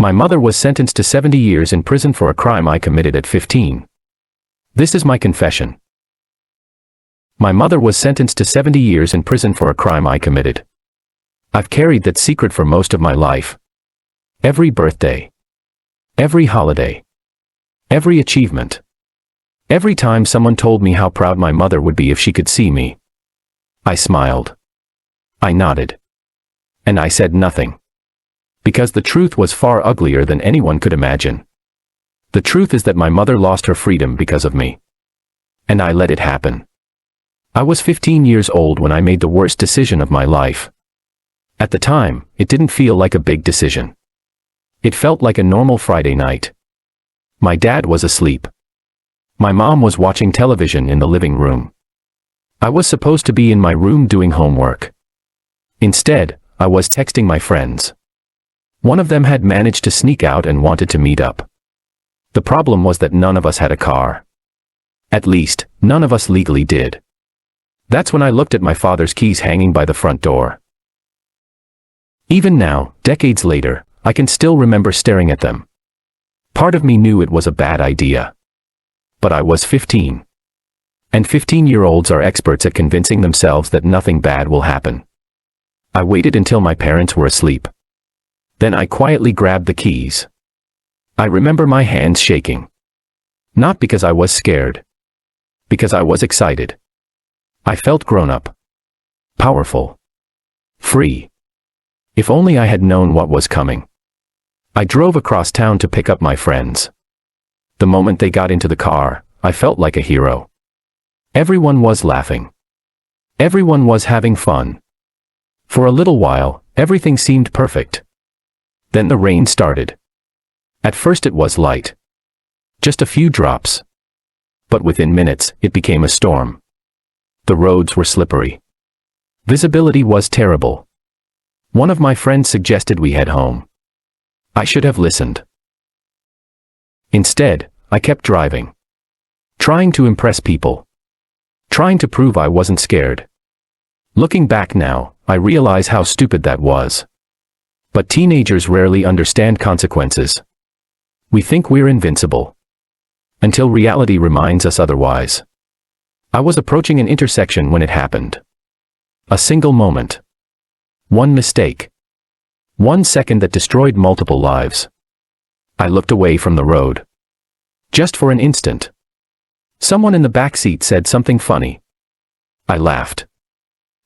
My mother was sentenced to 70 years in prison for a crime I committed at 15. This is my confession. My mother was sentenced to 70 years in prison for a crime I committed. I've carried that secret for most of my life. Every birthday. Every holiday. Every achievement. Every time someone told me how proud my mother would be if she could see me. I smiled. I nodded. And I said nothing. Because the truth was far uglier than anyone could imagine. The truth is that my mother lost her freedom because of me. And I let it happen. I was 15 years old when I made the worst decision of my life. At the time, it didn't feel like a big decision. It felt like a normal Friday night. My dad was asleep. My mom was watching television in the living room. I was supposed to be in my room doing homework. Instead, I was texting my friends. One of them had managed to sneak out and wanted to meet up. The problem was that none of us had a car. At least, none of us legally did. That's when I looked at my father's keys hanging by the front door. Even now, decades later, I can still remember staring at them. Part of me knew it was a bad idea. But I was 15. And 15-year-olds are experts at convincing themselves that nothing bad will happen. I waited until my parents were asleep. Then I quietly grabbed the keys. I remember my hands shaking. Not because I was scared. Because I was excited. I felt grown up. Powerful. Free. If only I had known what was coming. I drove across town to pick up my friends. The moment they got into the car, I felt like a hero. Everyone was laughing. Everyone was having fun. For a little while, everything seemed perfect. Then the rain started. At first it was light. Just a few drops. But within minutes, it became a storm. The roads were slippery. Visibility was terrible. One of my friends suggested we head home. I should have listened. Instead, I kept driving. Trying to impress people. Trying to prove I wasn't scared. Looking back now, I realize how stupid that was. But teenagers rarely understand consequences. We think we're invincible. Until reality reminds us otherwise. I was approaching an intersection when it happened. A single moment. One mistake. 1 second that destroyed multiple lives. I looked away from the road. Just for an instant. Someone in the back seat said something funny. I laughed.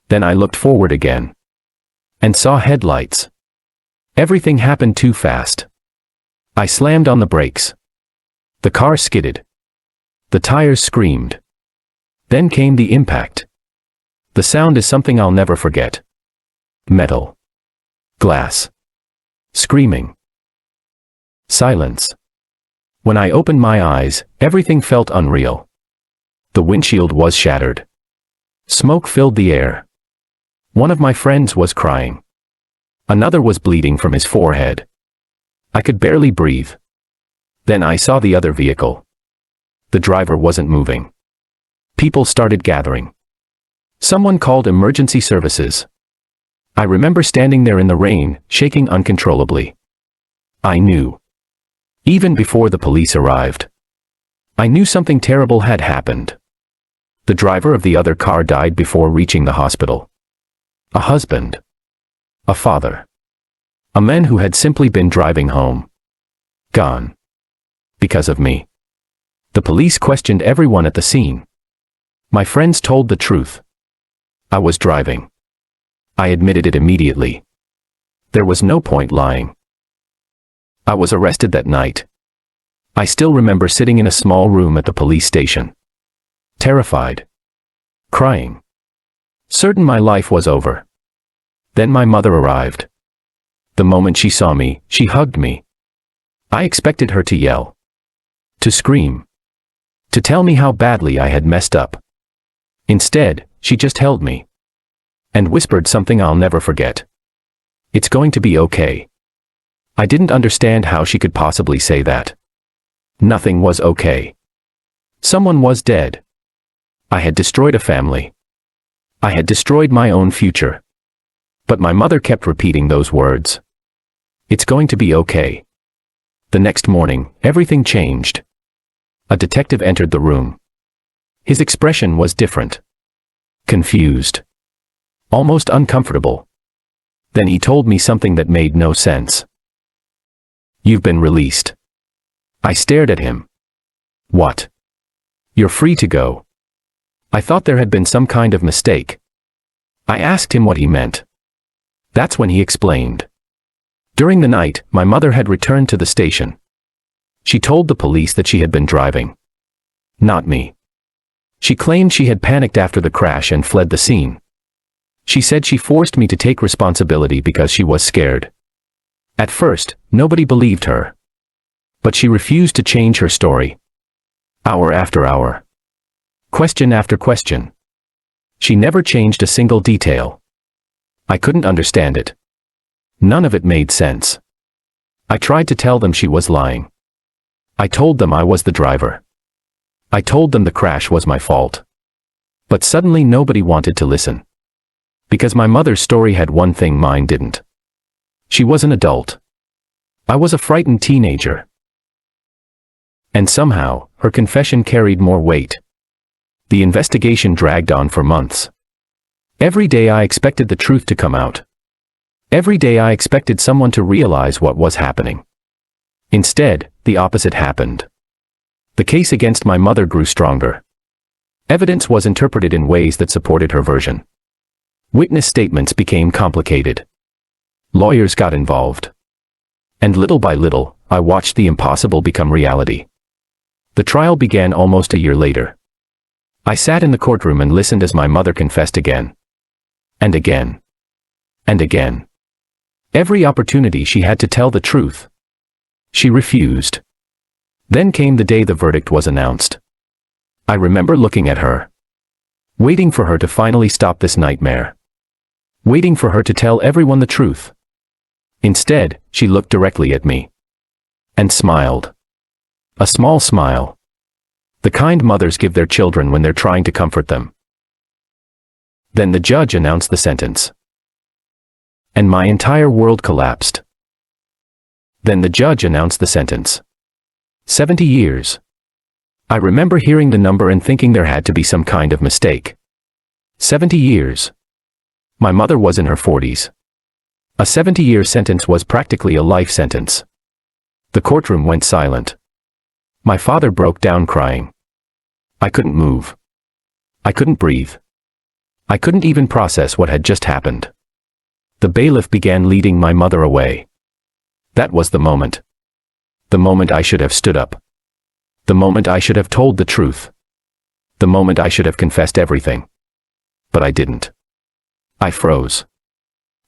Then I looked forward again. And saw headlights. Everything happened too fast. I slammed on the brakes. The car skidded. The tires screamed. Then came the impact. The sound is something I'll never forget. Metal. Glass. Screaming. Silence. When I opened my eyes, everything felt unreal. The windshield was shattered. Smoke filled the air. One of my friends was crying. Another was bleeding from his forehead. I could barely breathe. Then I saw the other vehicle. The driver wasn't moving. People started gathering. Someone called emergency services. I remember standing there in the rain, shaking uncontrollably. I knew. Even before the police arrived. I knew something terrible had happened. The driver of the other car died before reaching the hospital. A husband. A father. A man who had simply been driving home. Gone. Because of me. The police questioned everyone at the scene. My friends told the truth. I was driving. I admitted it immediately. There was no point lying. I was arrested that night. I still remember sitting in a small room at the police station. Terrified. Crying. Certain my life was over. Then my mother arrived. The moment she saw me, she hugged me. I expected her to yell. To scream. To tell me how badly I had messed up. Instead, she just held me. And whispered something I'll never forget. It's going to be okay. I didn't understand how she could possibly say that. Nothing was okay. Someone was dead. I had destroyed a family. I had destroyed my own future. But my mother kept repeating those words. It's going to be okay. The next morning, everything changed. A detective entered the room. His expression was different. Confused. Almost uncomfortable. Then he told me something that made no sense. "You've been released." I stared at him. "What? You're free to go." I thought there had been some kind of mistake. I asked him what he meant. That's when he explained. During the night, my mother had returned to the station. She told the police that she had been driving. Not me. She claimed she had panicked after the crash and fled the scene. She said she forced me to take responsibility because she was scared. At first, nobody believed her. But she refused to change her story. Hour after hour. Question after question. She never changed a single detail. I couldn't understand it. None of it made sense. I tried to tell them she was lying. I told them I was the driver. I told them the crash was my fault. But suddenly nobody wanted to listen. Because my mother's story had one thing mine didn't. She was an adult. I was a frightened teenager. And somehow, her confession carried more weight. The investigation dragged on for months. Every day I expected the truth to come out. Every day I expected someone to realize what was happening. Instead, the opposite happened. The case against my mother grew stronger. Evidence was interpreted in ways that supported her version. Witness statements became complicated. Lawyers got involved. And little by little, I watched the impossible become reality. The trial began almost a year later. I sat in the courtroom and listened as my mother confessed again. And again. And again. Every opportunity she had to tell the truth. She refused. Then came the day the verdict was announced. I remember looking at her. Waiting for her to finally stop this nightmare. Waiting for her to tell everyone the truth. Instead, she looked directly at me. And smiled. A small smile. The kind mothers give their children when they're trying to comfort them. Then the judge announced the sentence. And my entire world collapsed. Then the judge announced the sentence. 70 years. I remember hearing the number and thinking there had to be some kind of mistake. 70 years. My mother was in her 40s. A 70-year sentence was practically a life sentence. The courtroom went silent. My father broke down crying. I couldn't move. I couldn't breathe. I couldn't even process what had just happened. The bailiff began leading my mother away. That was the moment. The moment I should have stood up. The moment I should have told the truth. The moment I should have confessed everything. But I didn't. I froze.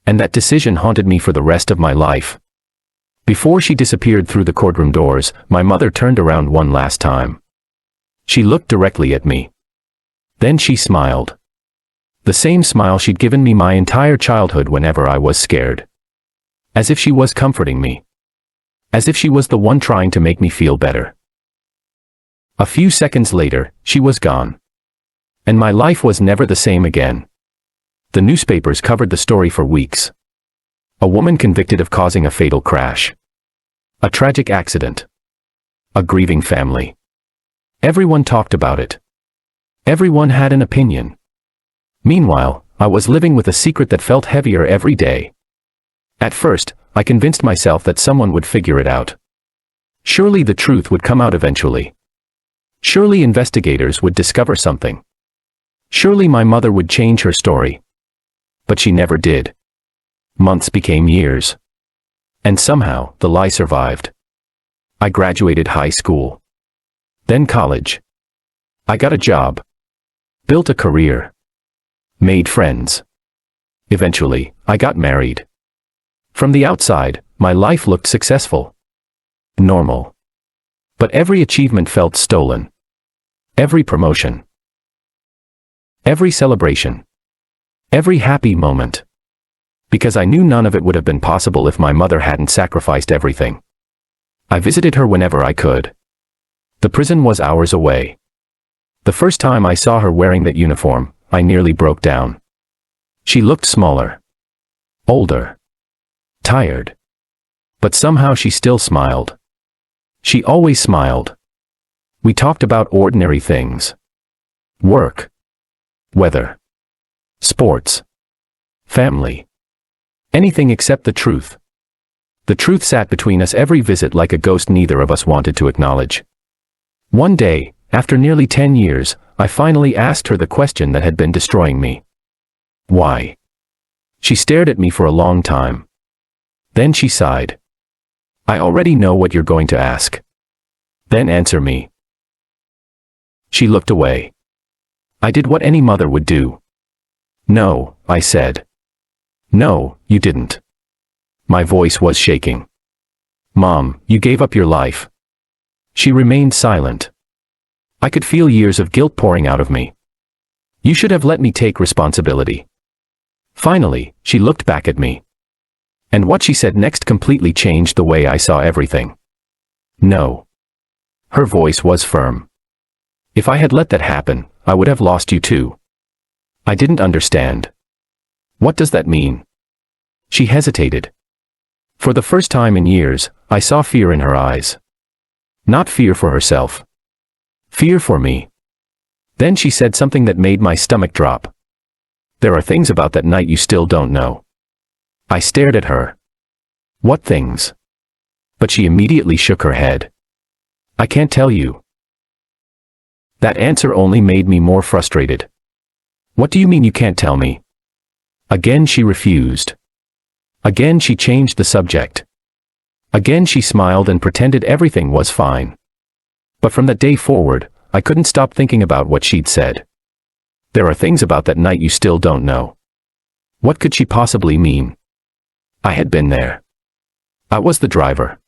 And that decision haunted me for the rest of my life. Before she disappeared through the courtroom doors, my mother turned around one last time. She looked directly at me. Then she smiled. The same smile she'd given me my entire childhood whenever I was scared. As if she was comforting me. As if she was the one trying to make me feel better. A few seconds later, she was gone. And my life was never the same again. The newspapers covered the story for weeks. A woman convicted of causing a fatal crash. A tragic accident. A grieving family. Everyone talked about it. Everyone had an opinion. Meanwhile, I was living with a secret that felt heavier every day. At first, I convinced myself that someone would figure it out. Surely the truth would come out eventually. Surely investigators would discover something. Surely my mother would change her story. But she never did. Months became years. And somehow, the lie survived. I graduated high school. Then college. I got a job. Built a career. Made friends. Eventually, I got married. From the outside, my life looked successful. Normal. But every achievement felt stolen. Every promotion. Every celebration. Every happy moment. Because I knew none of it would have been possible if my mother hadn't sacrificed everything. I visited her whenever I could. The prison was hours away. The first time I saw her wearing that uniform, I nearly broke down. She looked smaller. Older. Tired. But somehow she still smiled. She always smiled. We talked about ordinary things. Work. Weather. Sports. Family. Anything except the truth. The truth sat between us every visit like a ghost neither of us wanted to acknowledge. One day, after nearly 10 years, I finally asked her the question that had been destroying me. Why? She stared at me for a long time. Then she sighed. I already know what you're going to ask. Then answer me. She looked away. I did what any mother would do. No, I said. No, you didn't. My voice was shaking. Mom, you gave up your life. She remained silent. I could feel years of guilt pouring out of me. You should have let me take responsibility. Finally, she looked back at me. And what she said next completely changed the way I saw everything. No. Her voice was firm. If I had let that happen, I would have lost you too. I didn't understand. What does that mean? She hesitated. For the first time in years, I saw fear in her eyes. Not fear for herself. Fear for me. Then she said something that made my stomach drop. There are things about that night you still don't know. I stared at her. What things? But she immediately shook her head. I can't tell you. That answer only made me more frustrated. What do you mean you can't tell me? Again she refused. Again she changed the subject. Again she smiled and pretended everything was fine. But from that day forward, I couldn't stop thinking about what she'd said. There are things about that night you still don't know. What could she possibly mean? I had been there. I was the driver.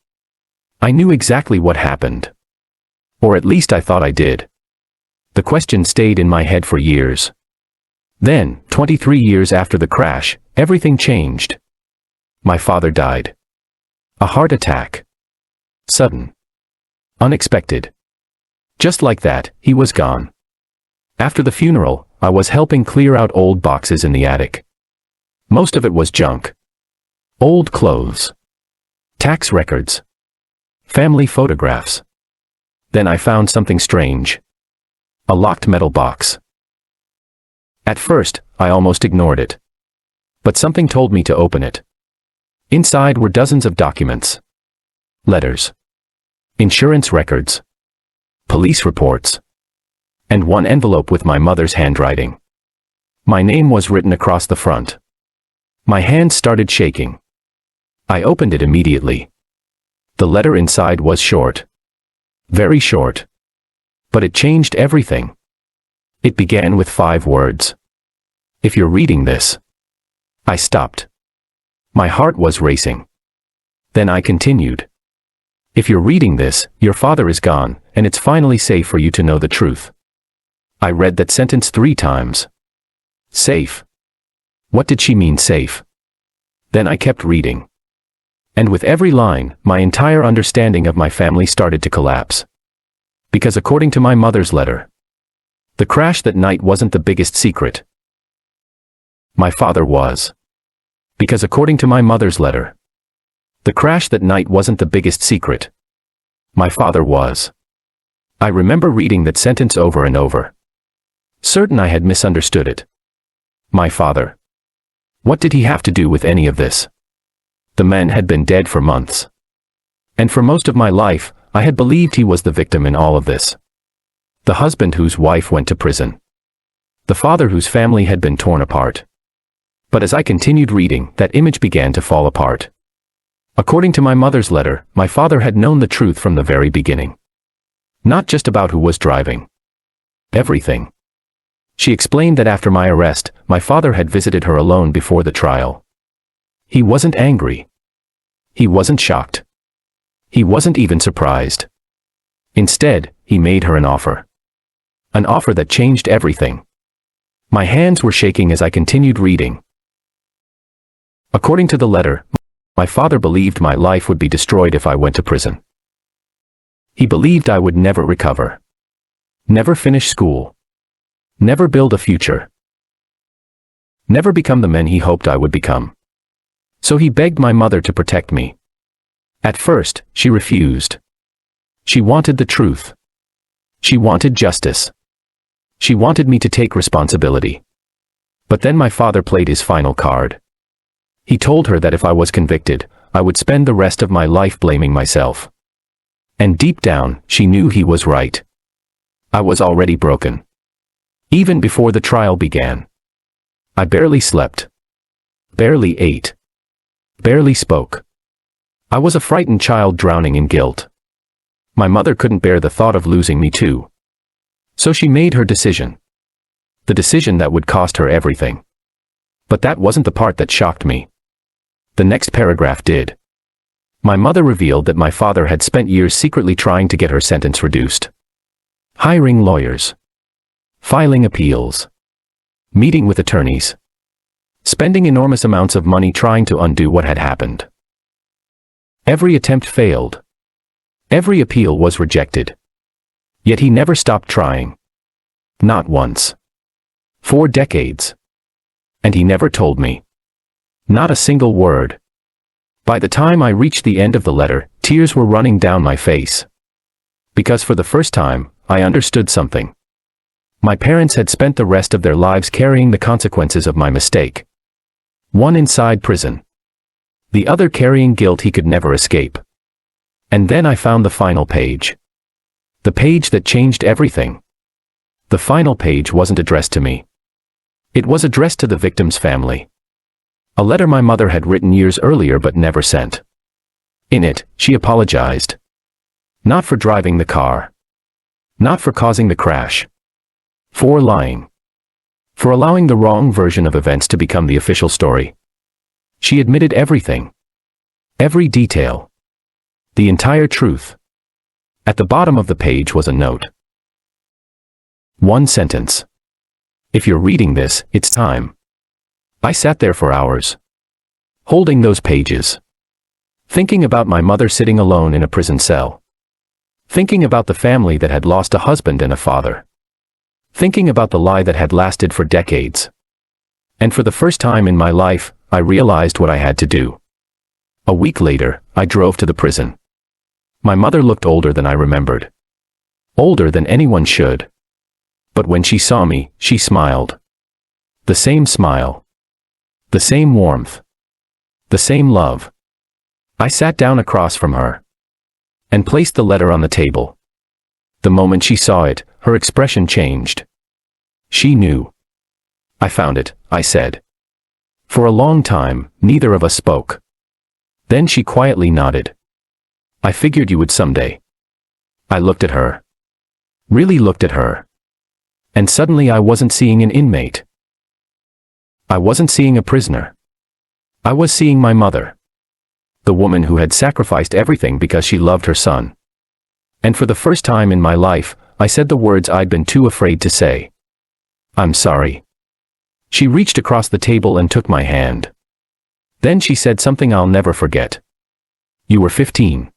I knew exactly what happened. Or at least I thought I did. The question stayed in my head for years. Then, 23 years after the crash, everything changed. My father died. A heart attack. Sudden. Unexpected. Just like that, he was gone. After the funeral, I was helping clear out old boxes in the attic. Most of it was junk. Old clothes. Tax records. Family photographs. Then I found something strange. A locked metal box. At first, I almost ignored it. But something told me to open it. Inside were dozens of documents. Letters. Insurance records. Police reports. And one envelope with my mother's handwriting. My name was written across the front. My hands started shaking. I opened it immediately. The letter inside was short. Very short. But it changed everything. It began with 5 words. If you're reading this. I stopped. My heart was racing. Then I continued. If you're reading this, your father is gone, and it's finally safe for you to know the truth. I read that sentence 3 times. Safe. What did she mean safe? Then I kept reading. And with every line, my entire understanding of my family started to collapse. Because according to my mother's letter, the crash that night wasn't the biggest secret. My father was. Because according to my mother's letter, the crash that night wasn't the biggest secret. My father was. I remember reading that sentence over and over. Certain I had misunderstood it. My father. What did he have to do with any of this? The man had been dead for months. And for most of my life, I had believed he was the victim in all of this. The husband whose wife went to prison. The father whose family had been torn apart. But as I continued reading, that image began to fall apart. According to my mother's letter, my father had known the truth from the very beginning. Not just about who was driving. Everything. She explained that after my arrest, my father had visited her alone before the trial. He wasn't angry. He wasn't shocked. He wasn't even surprised. Instead, he made her an offer. An offer that changed everything. My hands were shaking as I continued reading. According to the letter, my father believed my life would be destroyed if I went to prison. He believed I would never recover. Never finish school. Never build a future. Never become the man he hoped I would become. So he begged my mother to protect me. At first, she refused. She wanted the truth. She wanted justice. She wanted me to take responsibility. But then my father played his final card. He told her that if I was convicted, I would spend the rest of my life blaming myself. And deep down, she knew he was right. I was already broken. Even before the trial began. I barely slept. Barely ate. Barely spoke. I was a frightened child drowning in guilt. My mother couldn't bear the thought of losing me too. So she made her decision. The decision that would cost her everything. But that wasn't the part that shocked me. The next paragraph did. My mother revealed that my father had spent years secretly trying to get her sentence reduced. Hiring lawyers. Filing appeals. Meeting with attorneys. Spending enormous amounts of money trying to undo what had happened. Every attempt failed. Every appeal was rejected. Yet he never stopped trying. Not once. 4 decades. And he never told me. Not a single word. By the time I reached the end of the letter, tears were running down my face. Because for the first time, I understood something. My parents had spent the rest of their lives carrying the consequences of my mistake. One inside prison. The other carrying guilt he could never escape. And then I found the final page. The page that changed everything. The final page wasn't addressed to me. It was addressed to the victim's family. A letter my mother had written years earlier but never sent. In it, she apologized. Not for driving the car. Not for causing the crash. For lying. For allowing the wrong version of events to become the official story. She admitted everything. Every detail. The entire truth. At the bottom of the page was a note. 1 sentence. If you're reading this, it's time. I sat there for hours. Holding those pages. Thinking about my mother sitting alone in a prison cell. Thinking about the family that had lost a husband and a father. Thinking about the lie that had lasted for decades. And for the first time in my life, I realized what I had to do. A week later, I drove to the prison. My mother looked older than I remembered. Older than anyone should. But when she saw me, she smiled. The same smile. The same warmth. The same love. I sat down across from her. And placed the letter on the table. The moment she saw it, her expression changed. She knew. I found it, I said. For a long time, neither of us spoke. Then she quietly nodded. I figured you would someday. I looked at her. Really looked at her. And suddenly I wasn't seeing an inmate. I wasn't seeing a prisoner. I was seeing my mother. The woman who had sacrificed everything because she loved her son. And for the first time in my life, I said the words I'd been too afraid to say. I'm sorry. She reached across the table and took my hand. Then she said something I'll never forget. You were 15.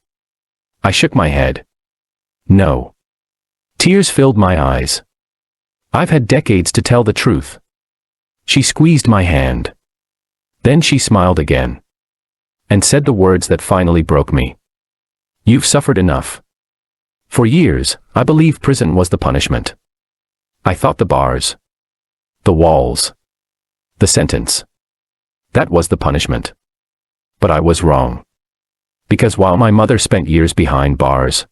I shook my head. No. Tears filled my eyes. I've had decades to tell the truth. She squeezed my hand. Then she smiled again. And said the words that finally broke me. You've suffered enough. For years, I believed prison was the punishment. I thought the bars. The walls. The sentence. That was the punishment. But I was wrong. Because while my mother spent years behind bars,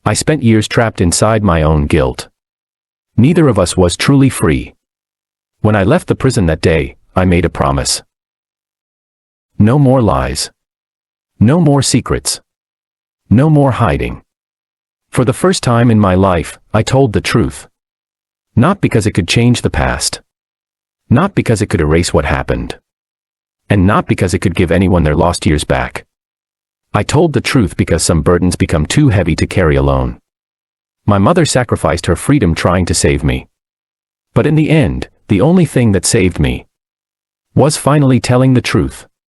I spent years trapped inside my own guilt. Neither of us was truly free. When I left the prison that day, I made a promise. No more lies. No more secrets. No more hiding. For the first time in my life, I told the truth. Not because it could change the past. Not because it could erase what happened. And not because it could give anyone their lost years back. I told the truth because some burdens become too heavy to carry alone. My mother sacrificed her freedom trying to save me. But in the end, the only thing that saved me was finally telling the truth.